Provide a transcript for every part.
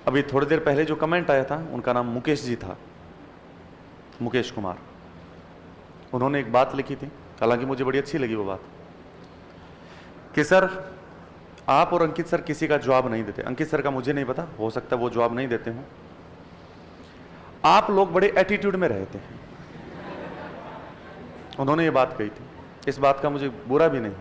अभी थोड़ी देर पहले जो कमेंट आया था, उनका नाम मुकेश जी था, मुकेश कुमार। उन्होंने एक बात लिखी थी, हालांकि मुझे बड़ी अच्छी लगी वो बात, कि सर आप और अंकित सर किसी का जवाब नहीं देते। अंकित सर का मुझे नहीं पता, हो सकता है वो जवाब नहीं देते हों। आप लोग बड़े एटीट्यूड में रहते हैं। उन्होंने ये बात कही थी। इस बात का मुझे बुरा भी नहीं,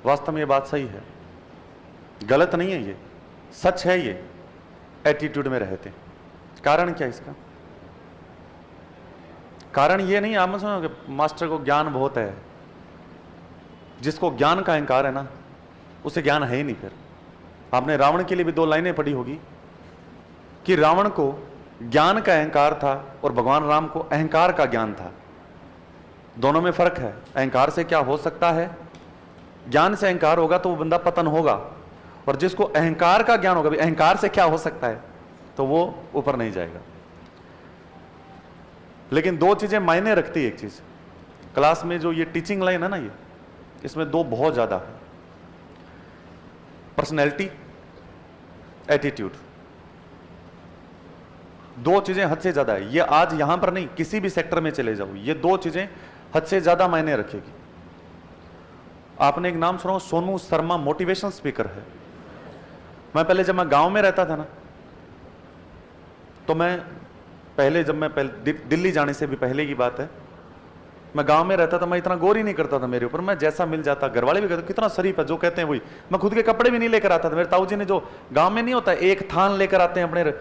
वास्तव में ये बात सही है, गलत नहीं है, ये सच है। ये एटीट्यूड में रहते हैं। कारण क्या इसका? कारण ये नहीं आप मत सुनो कि मास्टर को ज्ञान बहुत है। जिसको ज्ञान का अहंकार है ना, उसे ज्ञान है ही नहीं। फिर आपने रावण के लिए भी 2 लाइनें पढ़ी होगी कि रावण को ज्ञान का अहंकार था और भगवान राम को अहंकार का ज्ञान था। दोनों में फर्क है। अहंकार से क्या हो सकता है, ज्ञान से अहंकार होगा तो वो बंदा पतन होगा, और जिसको अहंकार का ज्ञान होगा, भी अहंकार से क्या हो सकता है, तो वो ऊपर नहीं जाएगा। लेकिन 2 चीजें मायने रखती है। एक चीज, क्लास में जो ये टीचिंग लाइन है ना, ये इसमें 2 बहुत ज्यादा है, पर्सनैलिटी, एटीट्यूड। 2 चीजें हद से ज्यादा है। ये आज यहां पर नहीं, किसी भी सेक्टर में चले जाओ, ये 2 चीजें हद से ज्यादा मायने रखेगी। आपने एक नाम सुना, सोनू शर्मा मोटिवेशनल स्पीकर है। मैं पहले जब मैं गांव में रहता था ना, तो मैं पहले दिल्ली जाने से भी पहले की बात है, मैं गांव में रहता था। मैं इतना गौर ही नहीं करता था मेरे ऊपर, मैं जैसा मिल जाता, घर वाले भी कहते कितना शरीफ है, जो कहते हैं वही। मैं खुद के कपड़े भी नहीं लेकर आता था। मेरे ताऊ जी ने, जो गांव में नहीं होता, एक थान लेकर आते हैं अपने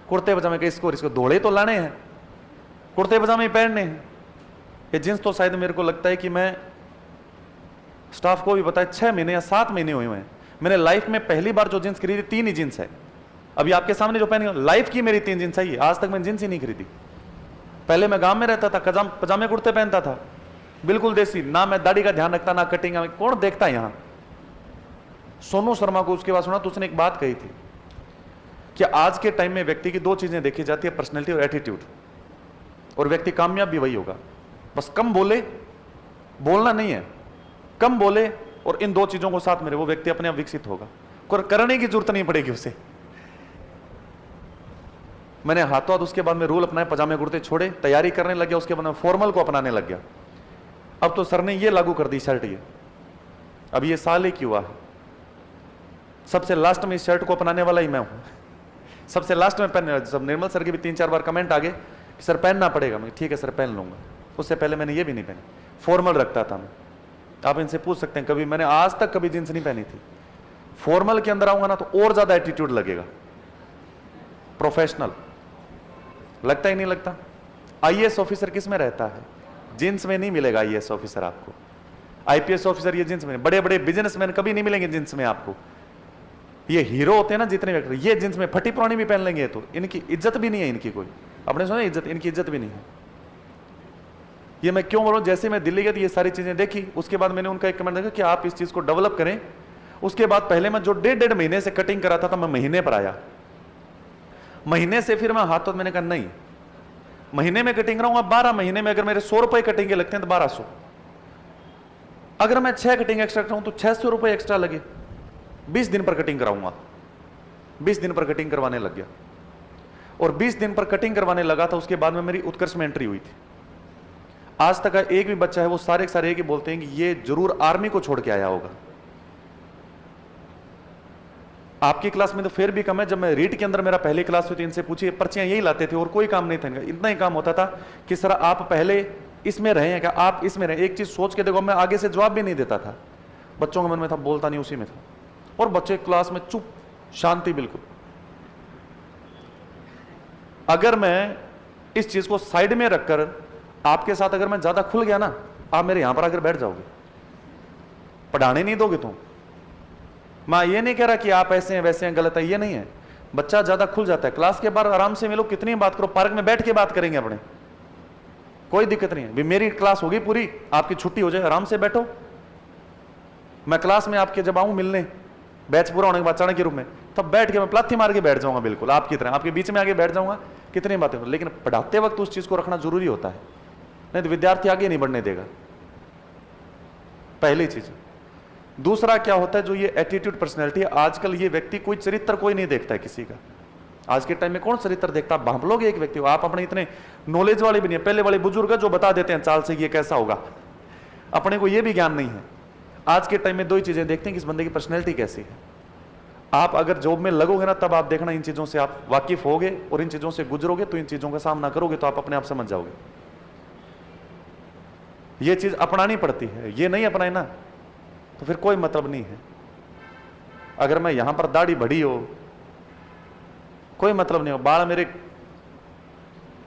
कुर्ते पजामे के, इसको दौड़े तो लाने हैं, कुर्ते पजामे पहनने हैं। ये जींस तो शायद मेरे को लगता है कि मैं, स्टाफ को भी पता है, 6 महीने या 7 महीने हुए हैं। मैंने लाइफ में पहली बार जो जींस खरीदी, 3 ही जींस है। अभी आपके सामने जो पहनी, लाइफ की मेरी 3 जींस है। आज तक मैंने जींस ही नहीं खरीदी। पहले मैं गांव में रहता था, पजामे कुर्ते पहनता था, बिल्कुल देसी। ना मैं दाढ़ी का ध्यान रखता, ना कटिंग। कौन देखता है यहां? सोनू शर्मा को उसके बाद सुना तो उसने एक बात कही थी कि आज के टाइम में व्यक्ति की 2 चीजें देखी जाती है, पर्सनैलिटी और एटीट्यूड। और व्यक्ति कामयाब भी वही होगा, बस कम बोले, बोलना नहीं है, कम बोले, और इन 2 चीजों को साथ में रहे, वो व्यक्ति अपने आप विकसित होगा। करने की जरूरत नहीं पड़ेगी उसे। मैंने हाथों हाथ उसके बाद में रूल अपनाए, पजामे कुर्ते छोड़े, तैयारी करने लग गया। उसके बाद में फॉर्मल को अपनाने लग गया। अब तो सर ने ये लागू कर दी शर्ट। ये अब ये साल ही हुआ है, सबसे लास्ट में इस शर्ट को अपनाने वाला ही मैं हूं, सबसे लास्ट में पहनने। सब निर्मल सर के भी 3-4 बार कमेंट आ गए कि सर पहनना पड़ेगा। मैं ठीक है सर पहन लूंगा। उससे पहले मैंने ये भी नहीं पहनी, फॉर्मल रखता था मैं। आप इनसे पूछ सकते हैं, कभी मैंने आज तक कभी जींस नहीं पहनी थी। फॉर्मल के अंदर आऊंगा ना तो और ज्यादा एटीट्यूड लगेगा, प्रोफेशनल लगता ही नहीं लगता। आईएएस ऑफिसर किस में रहता है? जींस में नहीं मिलेगा आईएएस ऑफिसर आपको। आईपीएस ऑफिसर ये जींस में, बड़े बड़े बिजनेसमैन कभी नहीं मिलेंगे जींस में आपको। ये हीरो होते हैं ना जितने व्यक्ति, ये जींस में फटी पुरानी भी पहन लेंगे तो इनकी इज्जत भी नहीं है। इनकी कोई, आपने सुना इज्जत, इनकी इज्जत भी नहीं है। ये मैं क्यों बोल रहा हूं? जैसे मैं दिल्ली गया तो ये सारी चीजें देखी, उसके बाद मैंने उनका एक कमेंट देखा कि आप इस चीज को डेवलप करें। उसके बाद पहले मैं जो 1.5 महीने से कटिंग कराता था, मैं महीने पर आया। महीने से फिर मैं हाथों, मैंने कहा नहीं, महीने में कटिंग कराऊंगा। 12 महीने में अगर मेरे 100 रुपए कटिंग के लगते हैं तो 1200। अगर मैं 6 कटिंग एक्स्ट्रा कराऊं तो 600 रुपए एक्स्ट्रा लगे। 20 दिन पर कटिंग कराऊंगा। 20 दिन पर कटिंग करवाने लग गया, और 20 दिन पर कटिंग करवाने लगा था। उसके बाद में मेरी उत्कर्ष में एंट्री हुई थी। आज तक का एक भी बच्चा है, वो सारे के सारे एक ही बोलते हैं कि ये जरूर आर्मी को छोड़ के आया होगा। आपकी क्लास में तो फिर भी कम है। जब मैं रीट के अंदर मेरा पहली क्लास हुई थी, इनसे पूछिए, पर्चियां यही लाते थे और कोई काम नहीं था इनका। इतना ही काम होता था कि सर आप पहले इसमें रहे हैं क्या, आप इसमें रहे। एक चीज सोच के देखो, मैं आगे से जवाब भी नहीं देता था। बच्चों के मन में था, बोलता नहीं, उसी में था। और बच्चे क्लास में चुप, शांति बिल्कुल। अगर मैं इस चीज को साइड में रखकर आपके साथ अगर मैं ज्यादा खुल गया ना, आप मेरे यहां पर आकर बैठ जाओगे, पढ़ाने नहीं दोगे तुम। मैं ये नहीं कह रहा कि आप ऐसे हैं वैसे हैं, गलत है, ये नहीं है। बच्चा ज्यादा खुल जाता है। क्लास के बाहर आराम से मिलो, कितनी बात करो, पार्क में बैठ के बात करेंगे अपने, कोई दिक्कत नहीं है। मेरी क्लास होगी पूरी, आपकी छुट्टी हो जाए, आराम से बैठो। मैं क्लास में आपके जब आऊं मिलने, बैच पूरा होने के बाद चाणक्य के रूप में, तब बैठ के मैं प्लाथी मार के बैठ जाऊंगा, बिल्कुल आपकी तरह आपके बीच में आके बैठ जाऊंगा, कितनी बातें। लेकिन पढ़ाते वक्त उस चीज को रखना जरूरी होता है, नहीं तो विद्यार्थी आगे नहीं बढ़ने देगा। पहली चीज। दूसरा क्या होता है, जो ये एटीट्यूड पर्सनैलिटी है, आजकल ये व्यक्ति कोई चरित्र कोई नहीं देखता है किसी का। आज के टाइम में कौन चरित्र देखता है? भांप लोगे एक व्यक्ति हो, आप अपने इतने नॉलेज वाले भी नहीं है। पहले वाले बुजुर्ग जो बता देते हैं चाल से ये कैसा होगा, अपने को ये भी ज्ञान नहीं है। आज के टाइम में दो ही चीजें देखते हैं कि इस बंदे की पर्सनैलिटी कैसी है। आप अगर जॉब में लगोगे ना, तब आप देखना इन चीजों से आप वाकिफ होगे और इन चीजों से गुजरोगे, तो इन चीजों का सामना करोगे तो आप अपने आप समझ जाओगे। ये चीज अपनानी पड़ती है, ये नहीं अपनाए ना तो फिर कोई मतलब नहीं है। अगर मैं यहां पर दाढ़ी बढ़ी हो, कोई मतलब नहीं हो, बाल मेरे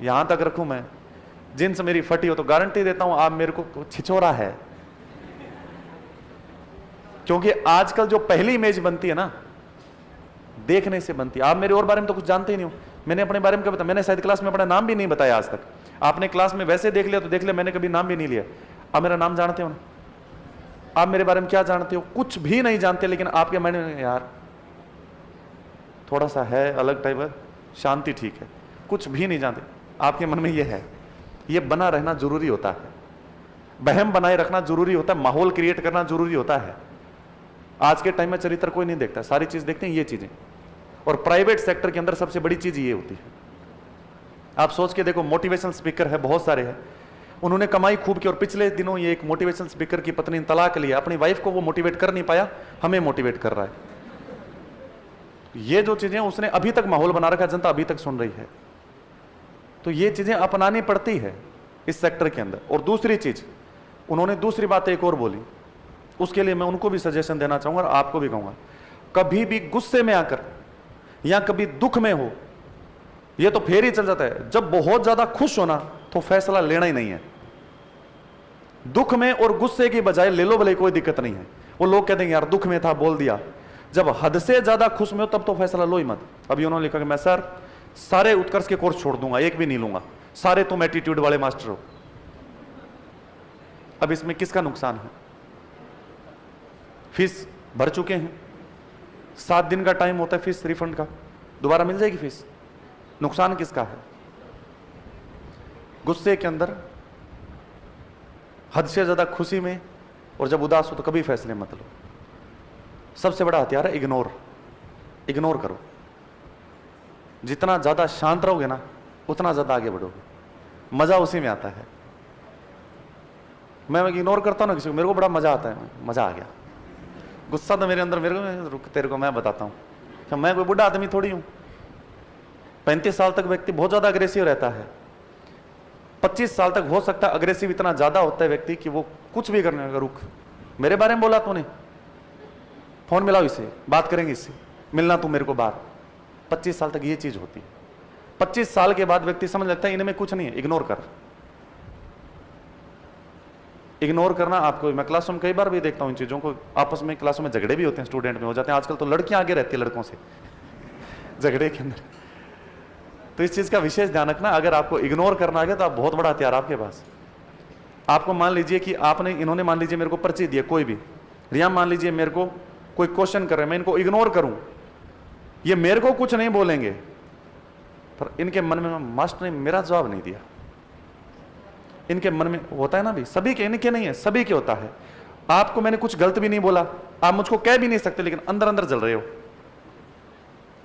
यहां तक रखूं मैं, जींस मेरी फटी हो, तो गारंटी देता हूं आप मेरे को छिछोरा है। क्योंकि आजकल जो पहली इमेज बनती है ना, देखने से बनती है। आप मेरे और बारे में तो कुछ जानते ही नहीं हो, मैंने अपने बारे में कभी बताया? मैंने शायद क्लास में अपना नाम भी नहीं बताया आज तक। आपने क्लास में वैसे देख लिया तो देख लिया, मैंने कभी नाम भी नहीं लिया। आप मेरा नाम जानते हो ना? आप मेरे बारे में क्या जानते हो? कुछ भी नहीं जानते, लेकिन आपके मन में यार थोड़ा सा है अलग टाइप है, शांति ठीक है, कुछ भी नहीं जानते, आपके मन में ये है। ये बना रहना जरूरी होता है, बहम बनाए रखना जरूरी होता है, माहौल क्रिएट करना जरूरी होता है। आज के टाइम में चरित्र कोई नहीं देखता, सारी चीज देखते हैं ये चीजें। और प्राइवेट सेक्टर के अंदर सबसे बड़ी चीज ये होती है। आप सोच के देखो, मोटिवेशनल स्पीकर है, बहुत सारे हैं, उन्होंने कमाई खूब की, और पिछले दिनों ये एक मोटिवेशनल स्पीकर की पत्नी ने तलाक लिया, अपनी वाइफ को वो मोटिवेट कर नहीं पाया, हमें मोटिवेट कर रहा है। ये जो चीजें उसने अभी तक माहौल बना रखा, जनता अभी तक सुन रही है। तो ये चीजें अपनानी पड़ती है इस सेक्टर के अंदर। और दूसरी चीज, उन्होंने दूसरी बात एक और बोली, उसके लिए मैं उनको भी सजेशन देना चाहूंगा और आपको भी कहूंगा, कभी भी गुस्से में आकर या कभी दुख में हो, ये तो फेर ही चल जाता है। जब बहुत ज्यादा खुश होना तो फैसला लेना ही नहीं है। दुख में और गुस्से की बजाय ले लो भले, कोई दिक्कत नहीं है। वो लोग कहते हैं यार दुख में था बोल दिया, जब हद से ज्यादा खुश में हो तब तो फैसला लो ही मत। अभी उन्होंने लिखा कि मैं सर सारे उत्कर्ष के कोर्स छोड़ दूंगा, एक भी नहीं लूंगा, सारे तुम एटीट्यूड वाले मास्टर हो। अब इसमें किसका नुकसान है? फीस भर चुके हैं, 7 दिन का टाइम होता है फीस रिफंड का, दोबारा मिल जाएगी फीस। नुकसान किसका है? गुस्से के अंदर, हद से ज्यादा खुशी में, और जब उदास हो तो कभी फैसले मत लो। सबसे बड़ा हथियार है इग्नोर। इग्नोर करो। जितना ज्यादा शांत रहोगे ना, उतना ज्यादा आगे बढ़ोगे। मजा उसी में आता है। मैं इग्नोर करता हूं ना किसी को, मेरे को बड़ा मजा आता है, मजा आ गया। गुस्सा तो मेरे अंदर, मेरे को रुक, तेरे को मैं बताता हूं कि मैं कोई बुढ़ा आदमी थोड़ी हूं। 35 साल तक व्यक्ति बहुत ज्यादा अग्रेसिव रहता है, 25 साल तक हो सकता है अग्रेसिव इतना ज्यादा होता है व्यक्ति कि वो कुछ भी करने लगा। रुक, मेरे बारे में बोला तूने, फोन मिलाओ इसे, बात करेंगे इससे, मिलना तू मेरे को बाहर। 25 साल तक ये चीज होती है। 25 साल के बाद व्यक्ति समझ लगता है इनमें कुछ नहीं है, इग्नोर कर। इग्नोर करना आपको, मैं क्लासरूम कई बार भी देखता हूं इन चीजों को, आपस में क्लासों में झगड़े भी होते हैं, स्टूडेंट में हो जाते हैं। आजकल तो लड़कियां आगे रहती है लड़कों से झगड़े के अंदर। तो इस चीज का विशेष ध्यान रखना। अगर आपको इग्नोर करना आ गया तो आप बहुत बड़ा हथियार आपके पास। आपको मान लीजिए कि आपने, इन्होंने मान लीजिए मेरे को पर्ची दिया, कोई भी रिया मान लीजिए मेरे को कोई क्वेश्चन कर रहे हैं, मैं इनको इग्नोर करूं, ये मेरे को कुछ नहीं बोलेंगे, पर इनके मन में मास्टर ने मेरा जवाब नहीं दिया, इनके मन में होता है ना भी, सभी के, इनके नहीं है, सभी के होता है। आपको मैंने कुछ गलत भी नहीं बोला, आप मुझको कह भी नहीं सकते, लेकिन अंदर अंदर जल रहे हो।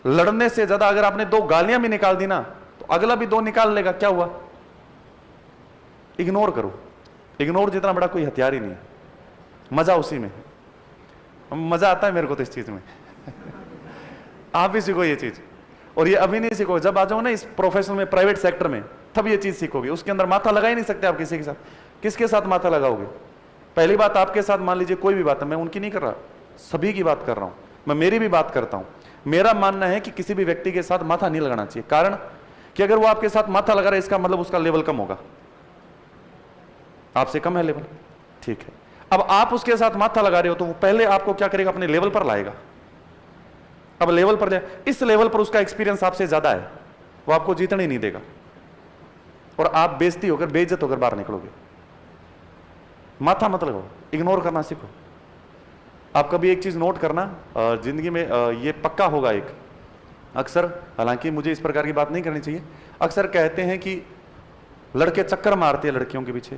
लड़ने से ज्यादा अगर आपने 2 गालियां भी निकाल दी ना, तो अगला भी 2 निकाल लेगा, क्या हुआ? इग्नोर करो। इग्नोर जितना बड़ा कोई हथियार ही नहीं है, मजा उसी में है। मजा आता है मेरे को तो इस चीज में आप भी सीखो ये चीज। और ये अभी नहीं सीखो, जब आ जाओ ना इस प्रोफेशन में, प्राइवेट सेक्टर में, तब ये चीज सीखोगे। उसके अंदर माथा लगा ही नहीं सकते आप किसी के साथ। किसके साथ माथा लगाओगे? पहली बात आपके साथ, मान लीजिए कोई भी बात है, मैं उनकी नहीं कर रहा, सभी की बात कर रहा हूं, मैं मेरी भी बात करता हूं। मेरा मानना है कि किसी भी व्यक्ति के साथ माथा नहीं लगाना चाहिए। कारण कि अगर वो आपके साथ माथा लगा रहा है, इसका मतलब उसका लेवल कम होगा, आपसे कम है लेवल, ठीक है। अब आप उसके साथ माथा लगा रहे हो तो वो पहले आपको क्या करेगा? अपने लेवल पर लाएगा। अब लेवल पर जाए, इस लेवल पर उसका एक्सपीरियंस आपसे ज्यादा है, वो आपको जीतने नहीं देगा, और आप बेइज्जती होकर, बेइज्जत होकर बाहर निकलोगे। माथा मत लगाओ, इग्नोर करना सीखो। आप कभी एक चीज नोट करना जिंदगी में, ये पक्का होगा एक, अक्सर, हालांकि मुझे इस प्रकार की बात नहीं करनी चाहिए, अक्सर कहते हैं कि लड़के चक्कर मारते हैं लड़कियों के पीछे।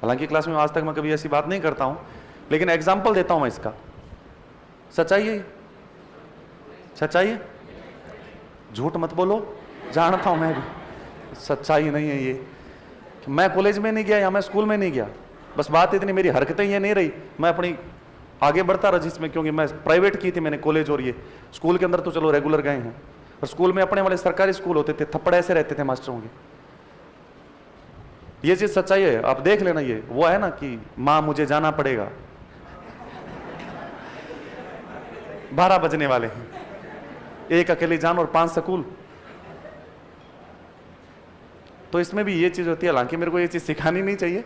हालांकि क्लास में आज तक मैं कभी ऐसी बात नहीं करता हूं, लेकिन एग्जाम्पल देता हूं मैं इसका। सच्चाई है, सच्चाई है, झूठ मत बोलो, जानता हूं मैं भी सच्चाई नहीं है ये। मैं कॉलेज में नहीं गया या मैं स्कूल में नहीं गया, बस बात इतनी, मेरी हरकतें ये नहीं रही, मैं अपनी आगे बढ़ता रहा जिसमें, क्योंकि मैं प्राइवेट की थी मैंने कॉलेज, और ये स्कूल के अंदर तो चलो रेगुलर गए हैं। और स्कूल में अपने वाले सरकारी स्कूल होते थे, थप्पड़ ऐसे रहते थे मास्टरों के। ये चीज सच्चाई है, आप देख लेना। ये वो है ना कि मां मुझे जाना पड़ेगा, 12 बजने वाले हैं, एक अकेली जान और 5 स्कूल। तो इसमें भी ये चीज होती है, हालांकि मेरे को ये चीज सिखानी नहीं चाहिए।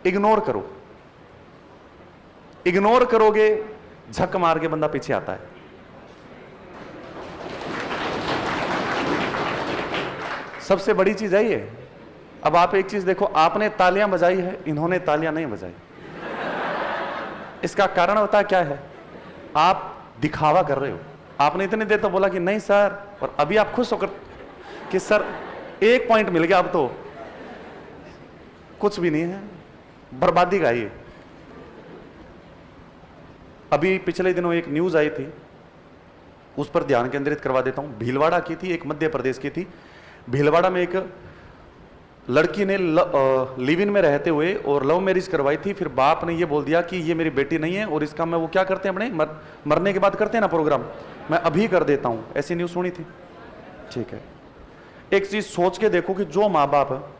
इग्नोर करो, इग्नोर करोगे झक मार के बंदा पीछे आता है। सबसे बड़ी चीज है ये। अब आप एक चीज देखो, आपने तालियां बजाई है, इन्होंने तालियां नहीं बजाई। इसका कारण बता क्या है? आप दिखावा कर रहे हो। आपने इतनी देर तो बोला कि नहीं सर, और अभी आप खुश होकर कि सर 1 पॉइंट मिल गया, अब तो कुछ भी नहीं है, बर्बादी का ये। अभी पिछले दिनों एक न्यूज आई थी, उस पर ध्यान केंद्रित करवा देता हूं। भीलवाड़ा की थी, एक मध्य प्रदेश की थी। भीलवाड़ा में एक लड़की ने लिव इन में रहते हुए और लव मैरिज करवाई थी। फिर बाप ने ये बोल दिया कि ये मेरी बेटी नहीं है, और इसका मैं वो क्या करते हैं अपने मरने के बाद करते हैं ना प्रोग्राम, मैं अभी कर देता हूं। ऐसी न्यूज सुनी थी? ठीक है, एक चीज सोच के देखो कि जो माँ बाप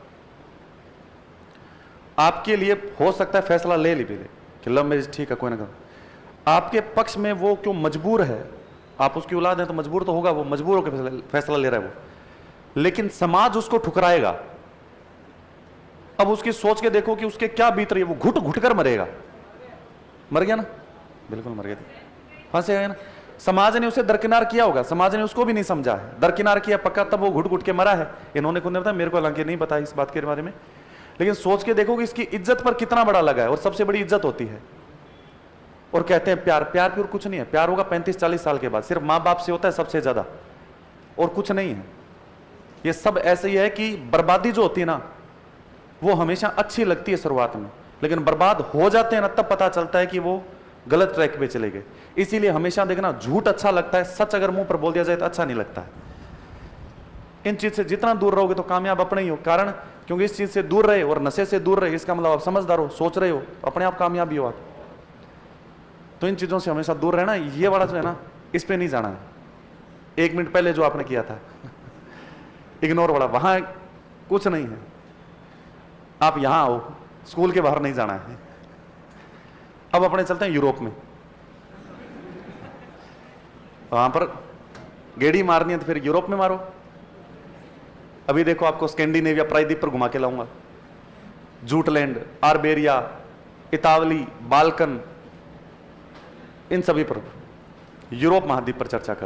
आपके लिए हो सकता है फैसला ले ली कि लव मैरिज ठीक है, कोई ना कोई आपके पक्ष में, वो क्यों मजबूर है? आप उसकी औलाद है तो मजबूर तो होगा, वो मजबूर होकर फैसला ले रहा है वो, लेकिन समाज उसको ठुकराएगा। अब उसकी सोच के देखो कि उसके क्या बीत रही है। वो घुट घुट कर मरेगा। मर गया ना, बिल्कुल मर गया, फंसेगा ना। समाज ने उसे दरकिनार किया होगा, समाज ने उसको भी नहीं समझा है, दरकिनार किया पक्का, तब वो घुट घुट के मरा है। इन्होंने कुछ नहीं बताया, मेरे को हालांकि नहीं पता इस बात के बारे में, लेकिन सोच के देखो कि इसकी इज्जत पर कितना बड़ा लगा है, और सबसे बड़ी इज्जत होती है। और कहते हैं प्यार, प्यार प्योर कुछ नहीं है। प्यार होगा 35-40 साल के बाद, सिर्फ माँ बाप से होता है सबसे ज्यादा, और कुछ नहीं है। ये सब ऐसे ही है कि बर्बादी जो होती है ना, वो हमेशा अच्छी लगती है शुरुआत में, लेकिन बर्बाद हो जाते हैं ना, तब पता चलता है कि वो गलत ट्रैक पे चले गए। इसीलिए हमेशा देखना, झूठ अच्छा लगता है, सच अगर मुंह पर बोल दिया जाए तो अच्छा नहीं लगता है। इन चीज से जितना दूर रहोगे तो कामयाब अपने ही हो। कारण क्योंकि इस चीज से दूर रहे और नशे से दूर रहे, इसका मतलब आप समझदार हो, सोच रहे हो, अपने आप कामयाब ही हो आप। तो इन चीजों से हमेशा दूर रहना। ये वाला जो है ना, इस पे नहीं जाना है। 1 मिनट पहले जो आपने किया था इग्नोर वाला, वहां कुछ नहीं है। आप यहां आओ, स्कूल के बाहर नहीं जाना है। अब अपने चलते हैं यूरोप में, वहां पर गेड़ी मारनी है तो फिर यूरोप में मारो। अभी देखो, आपको स्कैंडिनेविया प्रायद्वीप पर घुमा के लाऊंगा, जूटलैंड, आर्बेरिया, इतावली, बाल्कन, इन सभी पर यूरोप महाद्वीप पर चर्चा कर।